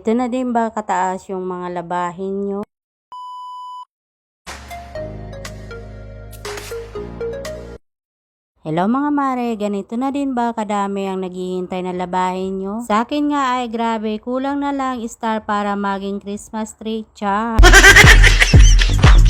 Ganito na din ba kataas yung mga labahin nyo? Hello mga mare, ganito na din ba kadami ang naghihintay na labahin nyo? Sa akin nga ay grabe, kulang na lang star para maging Christmas tree. Char!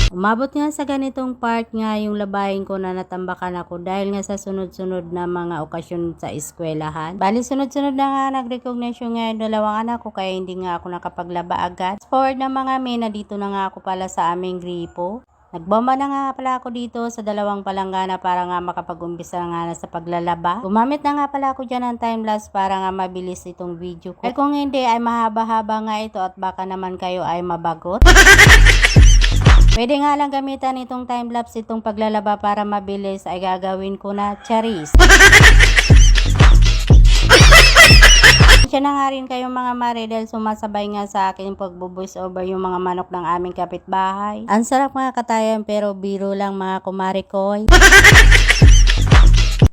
Umabot nga sa ganitong part nga yung labahin ko na natambakan ako dahil nga sa sunod-sunod na mga okasyon sa eskwelahan. Bali sunod-sunod na nga nag-recognition nga yung dalawang anak ko kaya hindi nga ako nakapaglaba agad. Forward na mga na dito na nga ako pala sa aming gripo. Nagbomba na nga pala ako dito sa dalawang palanggana para nga makapag-umpisa nga na sa paglalaba. Gumamit na nga pala ako dyan ng time-lapse para nga mabilis itong video ko. Ay kung hindi ay mahaba-haba nga ito at baka naman kayo ay mabagot. Pwede nga lang gamitan itong time-lapse itong paglalaba para mabilis ay gagawin ko na charis. Siya na nga rin kayong mga mare dahil sumasabay nga sa akin pagbo-voice over yung mga manok ng aming kapitbahay. Ang sarap mga katayan pero biro lang mga kumare koy.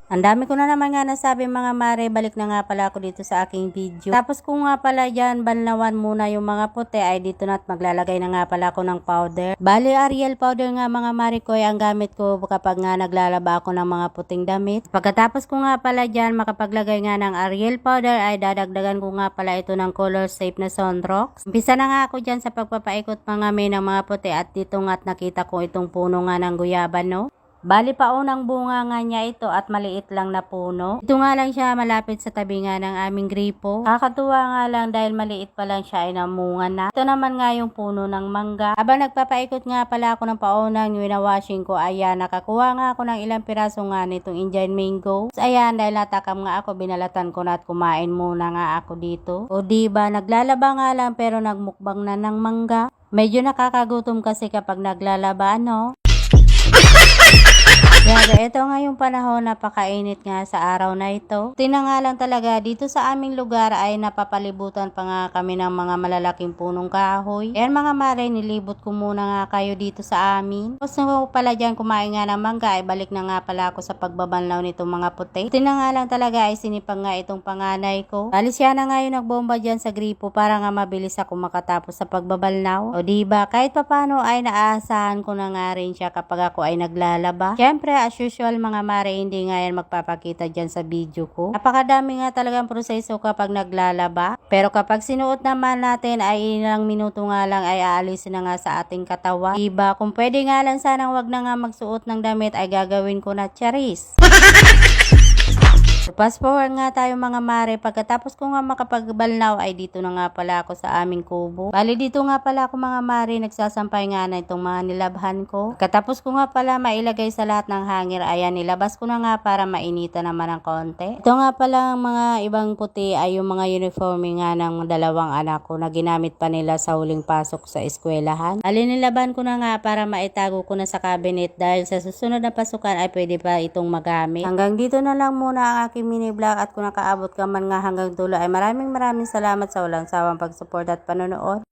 Ang dami ko na naman nga nasabi mga mare, balik na nga pala ako dito sa aking video. Tapos kung nga pala dyan, banlawan muna yung mga puti ay dito na at maglalagay na nga pala ako ng powder. Bali Ariel powder nga mga mare ko ay ang gamit ko kapag nga naglalaba ako ng mga puting damit. Pagkatapos ko nga pala dyan, makapaglagay nga ng Ariel powder ay dadagdagan ko nga pala ito ng color safe na Sunrox. Umpisa na nga ako dyan sa pagpapaikot mga ng mga puti at dito nga't nakita ko itong puno nga ng guyaban no. Bali pa unang bunga nga niya ito at maliit lang na puno. Ito nga lang siya malapit sa tabi nga ng aming gripo. Kakatuwa nga lang dahil maliit pa lang siya ay namunga na. Ito naman nga yung puno ng mangga. Habang nagpapaikot nga pala ako ng paunang winawashing ko, ayan, nakakuha nga ako ng ilang piraso nga nitong Indian mango. So, ayan, dahil natakam nga ako, binalatan ko na at kumain muna nga ako dito. O diba, naglalaba nga lang pero nagmukbang na ng mangga. Medyo nakakagutom kasi kapag naglalaba, no? Grabe, ito nga yung panahon, napakainit nga sa araw na ito. Tingnan nga lang talaga, dito sa aming lugar ay napapalibutan pa nga kami ng mga malalaking punong kahoy. Ayan mga mare, nilibot ko muna nga kayo dito sa amin. Tapos nung pala dyan kumain nga ng mangga, ay balik na nga pala ako sa pagbabanlaw nitong mga puti. Tingnan nga lang talaga, ay sinipang nga itong panganay ko. Bali siya na nga yung nagbomba dyan sa gripo para nga mabilis ako makatapos sa pagbabalnaw. O diba, kahit papano ay naaasahan ko na nga rin siya kapag ako ay naglalaba. Siyempre, as usual mga mare, hindi nga yan magpapakita dyan sa video ko. Napakadami nga talagang proseso kapag naglalaba. Pero kapag sinuot naman natin ay ilang minuto nga lang ay aalisin na nga sa ating katawan. Diba? Kung pwede nga lang sanang wag na nga magsuot ng damit ay gagawin ko na charis. Fast forward nga tayo mga mare, pagkatapos ko nga makapagbalnaw ay dito na nga pala ako sa aming kubo. Bali dito nga pala ako mga mare, nagsasampay nga na itong mga nilabhan ko. Pagkatapos ko nga pala mailagay sa lahat ng hanger, ayan, nilabas ko na nga para mainita naman ng konti. Ito nga pala ang mga ibang puti ay yung mga uniforme nga ng dalawang anak ko na ginamit pa nila sa huling pasok sa eskwelahan. Bali nilaban ko na nga para maitago ko na sa cabinet dahil sa susunod na pasukan ay pwede pa itong magamit. Hanggang dito na lang muna ang aking mini vlog at kung nakaabot ka man nga hanggang dulo ay maraming salamat sa walang sawang pagsupport at panonood.